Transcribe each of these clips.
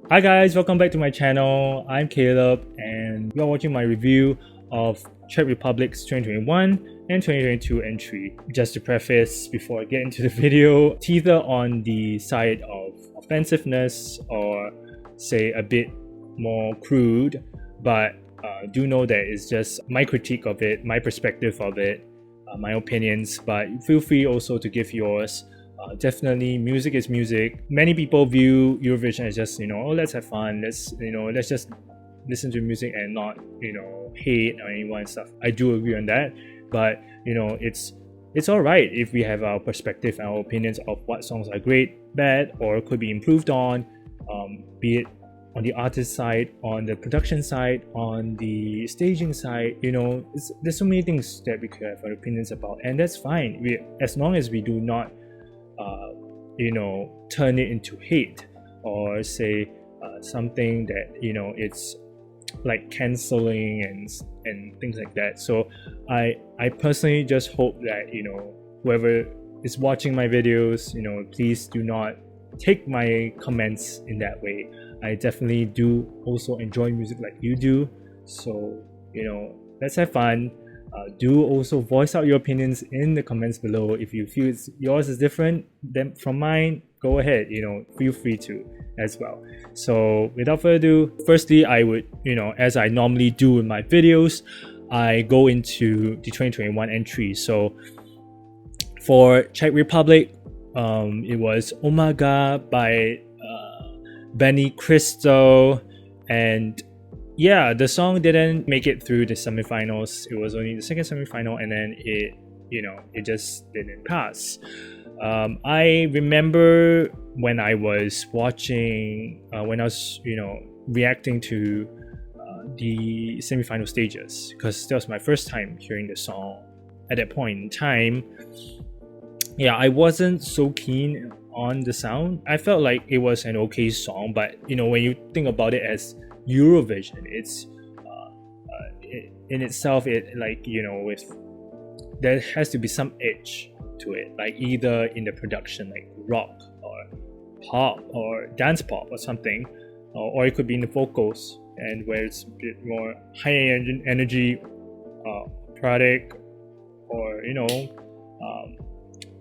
Hi guys, welcome back to my channel. I'm Caleb and you're watching my review of Czech Republic's 2021 and 2022 entry. Just to preface before I get into the video, either on the side of offensiveness or say a bit more crude, but do know that it's just my critique of it, my perspective of it, my opinions, but feel free also to give yours. Definitely, music is music. Many people view Eurovision as just, oh, let's have fun. Let's just listen to music and not, hate or anyone and stuff. I do agree on that, but it's all right if we have our perspective, our opinions of what songs are great, bad, or could be improved on, be it on the artist side, on the production side, on the staging side. There's so many things that we could have our opinions about, and that's fine. As long as we do not turn it into hate or say something that it's like canceling and things like that. So I personally just hope that whoever is watching my videos, please do not take my comments in that way. I definitely do also enjoy music like you do, so let's have fun. Do also voice out your opinions in the comments below. If you feel yours is different than from mine, go ahead, feel free to as well. So without further ado, firstly, I would, as I normally do in my videos, I go into the 2021 entry. So for Czech Republic, it was Omaga by Cristo, and yeah, the song didn't make it through the semifinals. It was only the second semifinal, and then it just didn't pass. I remember when I was watching, reacting to the semifinal stages, because that was my first time hearing the song at that point in time. Yeah, I wasn't so keen on the sound. I felt like it was an okay song, but when you think about it as Eurovision, it's in itself, with there has to be some edge to it, like either in the production, like rock or pop or dance pop or something, or it could be in the vocals, and where it's a bit more high energy product, or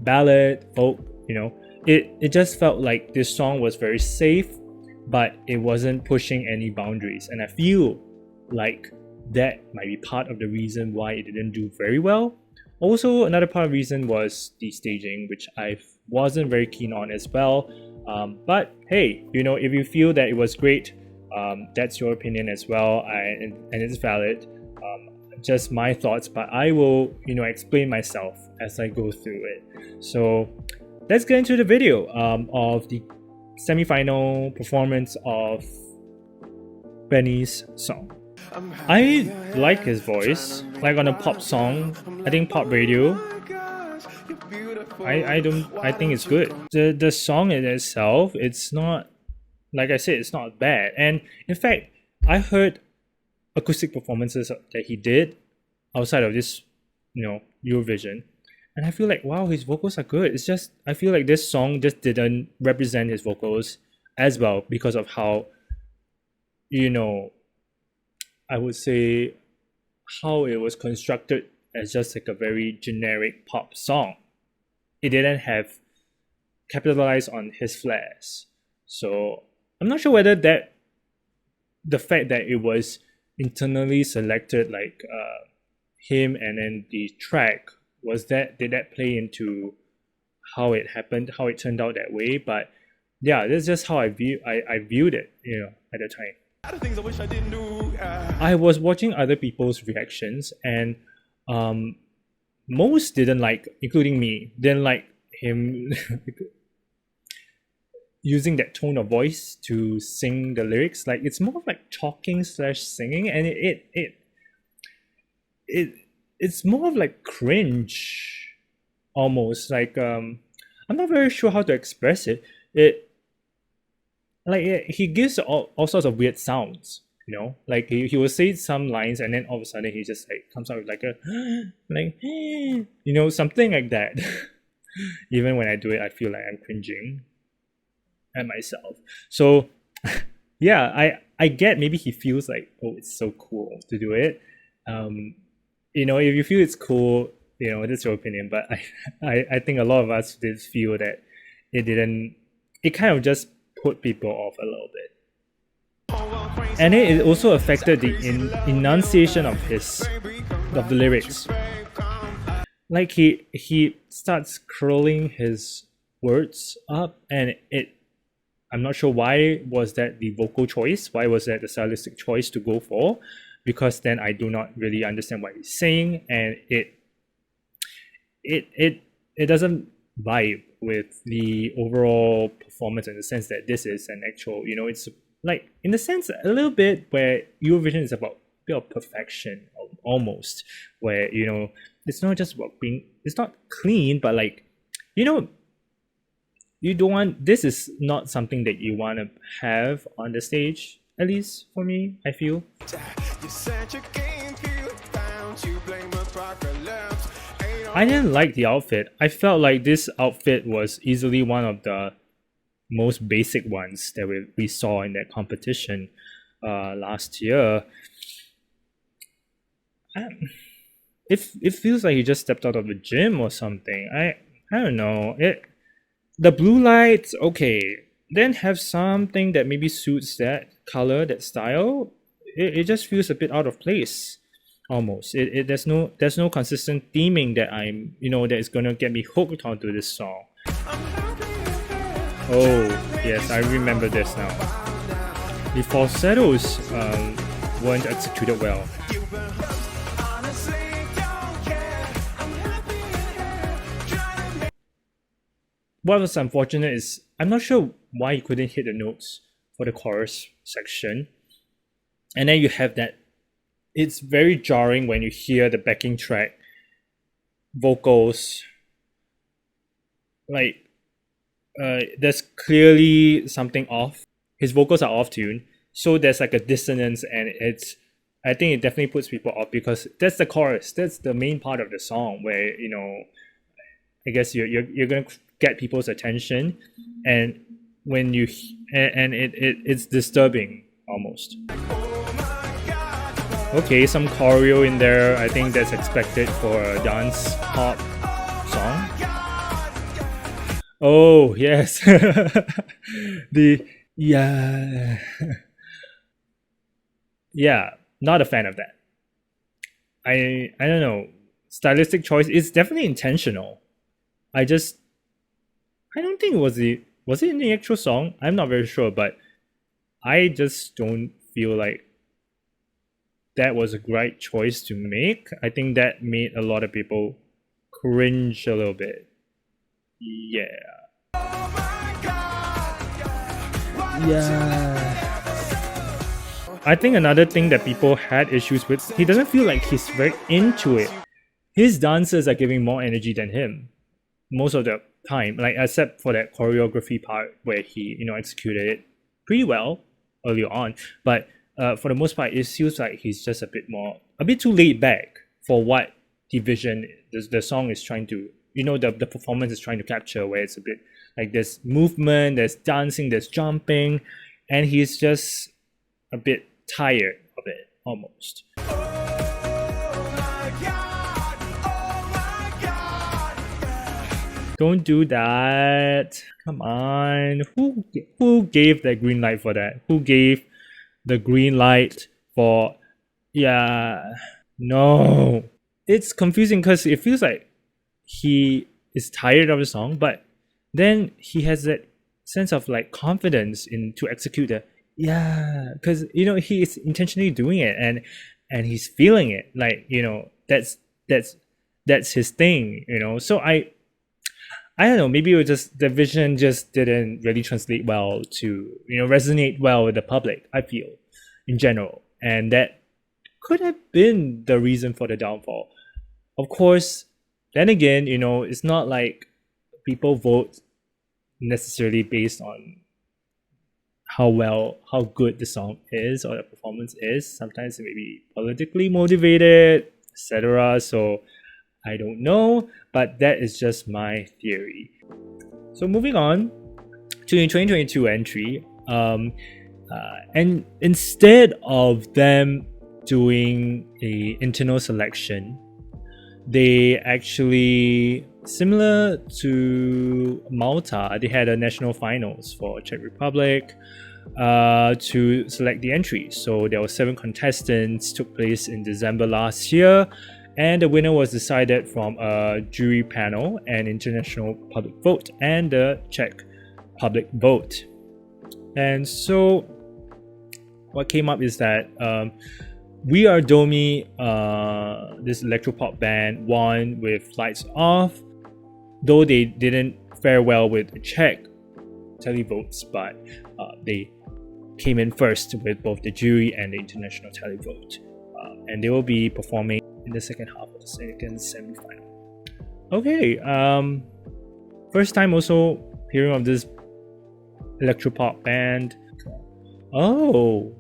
ballad, folk. It just felt like this song was very safe, but it wasn't pushing any boundaries, and I feel like that might be part of the reason why it didn't do very well. Also, another part of the reason was the staging, which I wasn't very keen on as well. But hey, if you feel that it was great, that's your opinion as well, and it's valid. Just my thoughts, but I will explain myself as I go through it. So let's get into the video of the semi-final performance of Benny's song. I like his voice, like on a pop song. I think pop radio. I think it's good. The song in itself, it's not, like I said, it's not bad. And in fact, I heard acoustic performances that he did outside of this, Eurovision, and I feel like, wow, his vocals are good. It's just, I feel like this song just didn't represent his vocals as well, because of how, I would say, how it was constructed as just like a very generic pop song. It didn't have capitalized on his flares. So I'm not sure whether that the fact that it was internally selected, like him, and then the track, did that play into how it happened, how it turned out that way. But yeah, that's just how I viewed it, at the time. A lot of things I wish I didn't do. I was watching other people's reactions, and most didn't like, including me, didn't like him using that tone of voice to sing the lyrics. Like, it's more of like talking / singing, and it's more of like cringe almost. Like I'm not very sure how to express it. He gives all sorts of weird sounds, like he will say some lines, and then all of a sudden he just like comes out with like a like something like that. Even when I do it, I feel like I'm cringing at myself. So yeah, I get maybe he feels like, oh, it's so cool to do it. You know, if you feel it's cool, you know, that's your opinion. But I think a lot of us did feel that it didn't. It kind of just put people off a little bit. And it also affected the enunciation of the lyrics. Like he starts curling his words up, and I'm not sure why was that the vocal choice, why was that the stylistic choice to go for, because then I do not really understand what he's saying, and it doesn't vibe with the overall performance in the sense that this is an actual, you know, it's like in the sense a little bit where Eurovision is about a bit of perfection almost, where, you know, it's not just about being, it's not clean, but like, you know, you don't want, this is not something that you want to have on the stage, at least for me, I feel. I didn't like the outfit. I felt like this outfit was easily one of the most basic ones that we saw in that competition last year. It feels like he just stepped out of the gym or something. I don't know. The blue lights, okay. Then have something that maybe suits that color, that style. It just feels a bit out of place. Almost. There's no consistent theming that I'm, you know, that is gonna get me hooked onto this song. Oh yes, I remember this now. The falsettos weren't executed well. What was unfortunate is I'm not sure why he couldn't hit the notes for the chorus section, and then you have that. It's very jarring when you hear the backing track vocals. Like, there's clearly something off. His vocals are off tune, so there's like a dissonance, and I think it definitely puts people off because that's the chorus. That's the main part of the song where, you know, I guess you're gonna get people's attention, and when you it's disturbing almost. Okay, some choreo in there. I think that's expected for a dance pop song. Oh yes, yeah, not a fan of that. I don't know. Stylistic choice is definitely intentional. I don't think was it in the actual song? I'm not very sure, but I just don't feel like that was a great choice to make. I think that made a lot of people cringe a little bit. Yeah. I think another thing that people had issues with, he doesn't feel like he's very into it. His dancers are giving more energy than him most of the time, like except for that choreography part where he, you know, executed it pretty well earlier on. But for the most part, it feels like he's just a bit too laid back for what the song is trying to, you know, the performance is trying to capture, where it's a bit like there's movement, there's dancing, there's jumping, and he's just a bit tired of it almost. Don't do that. Come on. Who gave the green light for that? Who gave the green light for... Yeah. No. It's confusing because it feels like he is tired of the song, but then he has that sense of like confidence to execute the... Yeah. Because, you know, he is intentionally doing it, and he's feeling it. Like, you know, that's his thing, you know. So I don't know, maybe it was just the vision just didn't really translate well to, you know, resonate well with the public, I feel, in general. And that could have been the reason for the downfall. Of course, then again, you know, it's not like people vote necessarily based on how good the song is or the performance is. Sometimes it may be politically motivated, etc. So I don't know, but that is just my theory. So moving on to the 2022 entry, And instead of them doing a internal selection, they actually, similar to Malta, they had a national finals for Czech Republic to select the entries. So there were 7 contestants, took place in December last year, and the winner was decided from a jury panel, an international public vote, and the Czech public vote. And so what came up is that We Are Domi, this electropop band, won with Lights Off, though they didn't fare well with the Czech televotes, but they came in first with both the jury and the international televote. And they will be performing in the second half of the second semi-final. Okay, first time also hearing of this electropop band. Oh,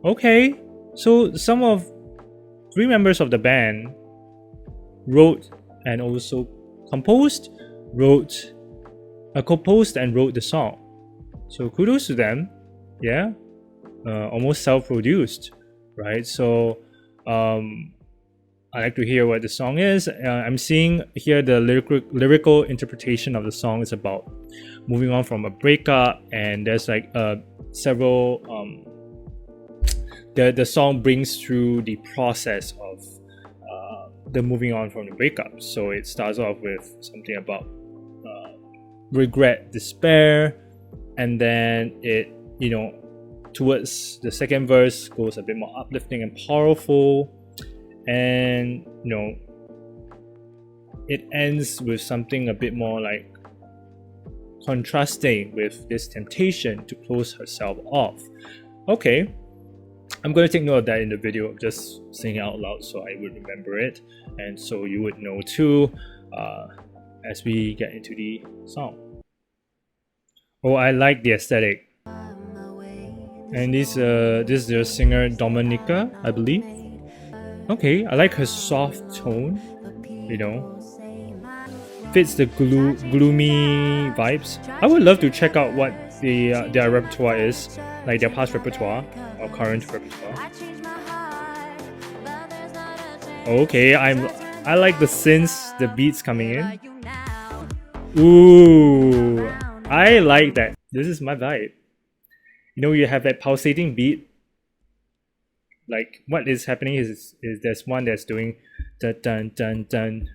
okay. So some of 3 members of the band wrote and also composed and wrote the song. So kudos to them. Yeah, almost self-produced, right? So I like to hear what the song is. I'm seeing here the lyrical interpretation of the song is about moving on from a breakup, and there's like several the song brings through the process of the moving on from the breakup. So it starts off with something about regret, despair, and then it, towards the second verse goes a bit more uplifting and powerful, and it ends with something a bit more like contrasting with this temptation to close herself off. Okay, I'm going to take note of that in the video, just saying it out loud so I would remember it, and so you would know too as we get into the song. Oh, I like the aesthetic. And this is the singer Dominica, I believe. Okay, I like her soft tone, fits the gloomy vibes. I would love to check out what their repertoire is, like their past repertoire or current repertoire. Okay, I like the synths, the beats coming in. Ooh, I like that. This is my vibe. You have that pulsating beat. Like what is happening is there's one that's doing dun dun dun dun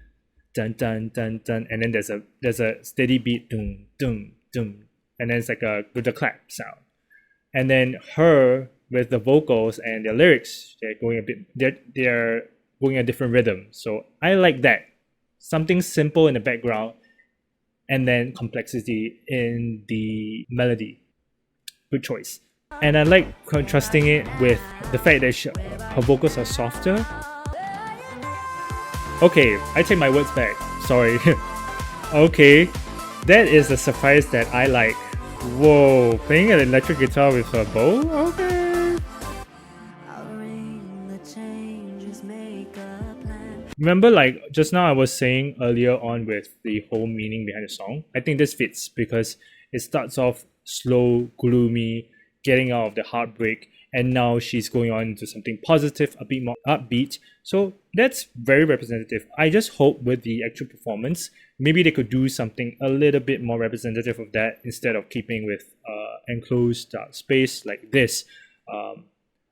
dun dun dun dun, and then there's a steady beat dum dum dum, and then it's like with the clap sound, and then her with the vocals and the lyrics, they're going a different rhythm. So I like that, something simple in the background and then complexity in the melody. Good choice. And I like contrasting it with the fact that her vocals are softer. Okay, I take my words back. Sorry. Okay, that is a surprise that I like. Whoa, playing an electric guitar with a bow? Okay. Remember, like just now I was saying earlier on with the whole meaning behind the song? I think this fits because it starts off slow, gloomy, getting out of the heartbreak, and now she's going on to something positive, a bit more upbeat. So that's very representative. I just hope with the actual performance, maybe they could do something a little bit more representative of that instead of keeping with enclosed space like this.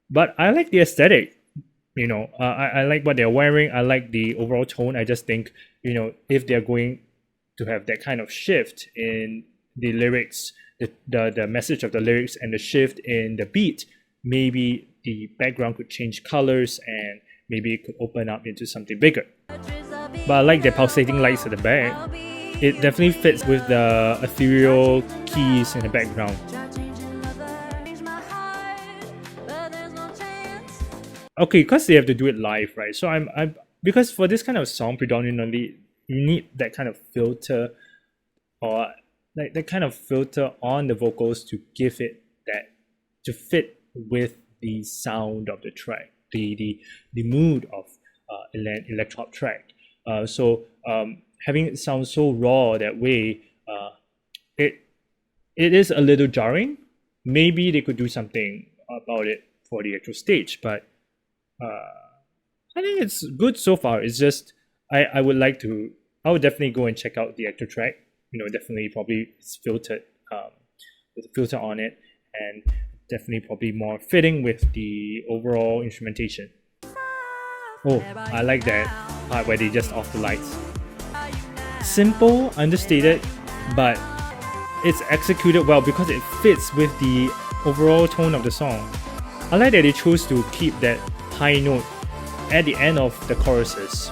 But I like the aesthetic. I like what they're wearing. I like the overall tone. I just think, if they're going to have that kind of shift in the lyrics, the message of the lyrics and the shift in the beat, maybe the background could change colors and maybe it could open up into something bigger. But I like the pulsating lights at the back. It definitely fits with the ethereal keys in the background. Okay, because they have to do it live, right? So I'm because for this kind of song, predominantly you need that kind of filter, or like that kind of filter on the vocals to give it that, to fit with the sound of the track, the mood of electro track. So having it sound so raw that way, it is a little jarring, maybe they could do something about it for the actual stage, but I think it's good so far. It's just I would definitely go and check out the actual track. Definitely probably it's filtered with a filter on it, and definitely probably more fitting with the overall instrumentation. Oh, I like that part where they just off the lights. Simple, understated, but it's executed well because it fits with the overall tone of the song. I like that they chose to keep that high note at the end of the choruses.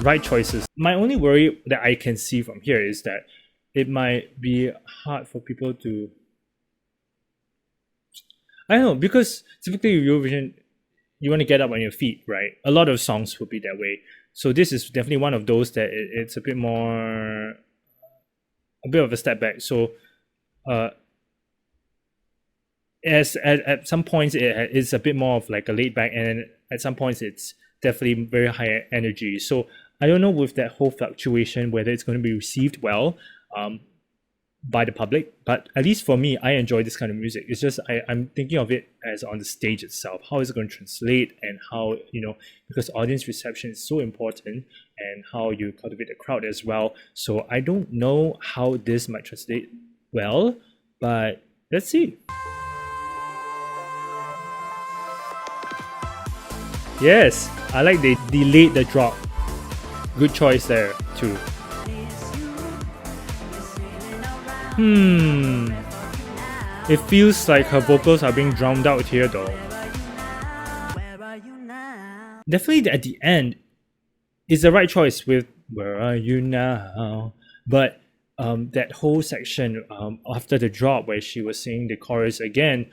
Right choices. My only worry that I can see from here is that it might be hard for people to... I don't know, because typically Eurovision, you want to get up on your feet, right? A lot of songs would be that way. So this is definitely one of those that it's a bit of a step back. So at some points it's a bit more of like a laid back, and at some points it's definitely very high energy. So I don't know with that whole fluctuation whether it's going to be received well by the public, but at least for me, I enjoy this kind of music. It's just I'm thinking of it as on the stage itself. How is it going to translate, and how, because audience reception is so important, and how you cultivate the crowd as well. So I don't know how this might translate well, but let's see. Yes, I like they delayed the drop. Good choice there too. It feels like her vocals are being drowned out here though. Definitely at the end is the right choice with "Where Are You Now?" But that whole section after the drop where she was singing the chorus again,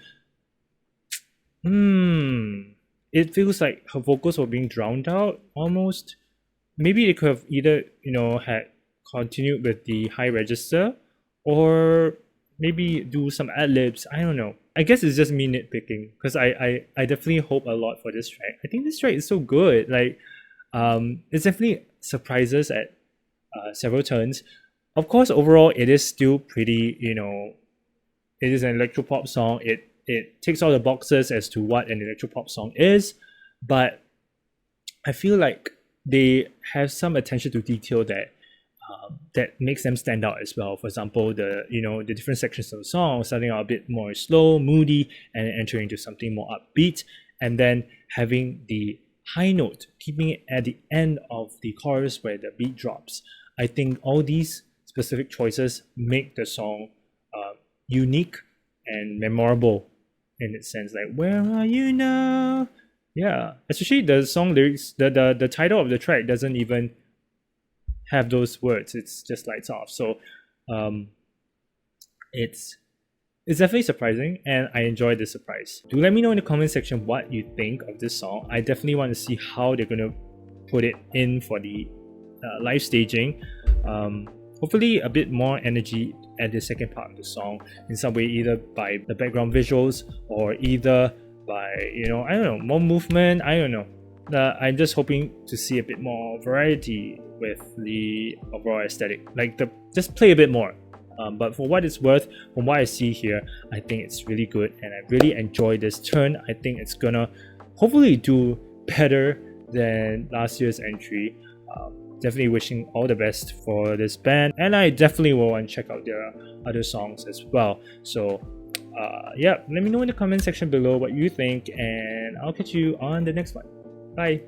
it feels like her vocals were being drowned out almost. Maybe they could have either had continued with the high register, or maybe do some ad-libs. I don't know. I guess it's just me nitpicking, because I definitely hope a lot for this track. I think this track is so good. Like, it's definitely surprises at several turns. Of course, overall, it is still pretty, it is an electropop song. It ticks all the boxes as to what an electropop song is, but I feel like they have some attention to detail that makes them stand out as well. For example, the different sections of the song starting out a bit more slow, moody, and entering into something more upbeat, and then having the high note, keeping it at the end of the chorus where the beat drops. I think all these specific choices make the song unique and memorable in its sense. Like, where are you now? Yeah, especially the song lyrics, the title of the track doesn't even have those words. It's just lights off. So it's definitely surprising, and I enjoyed the surprise. Do let me know in the comment section what you think of this song. I definitely want to see how they're going to put it in for the live staging. Hopefully a bit more energy at the second part of the song in some way, either by the background visuals or either by, I don't know, more movement. I don't know. I'm just hoping to see a bit more variety with the overall aesthetic. Like, just play a bit more. But for what it's worth, from what I see here, I think it's really good, and I really enjoy this turn. I think it's gonna hopefully do better than last year's entry. Definitely wishing all the best for this band, and I definitely will want to check out their other songs as well. So yeah, let me know in the comment section below what you think, and I'll catch you on the next one. Bye.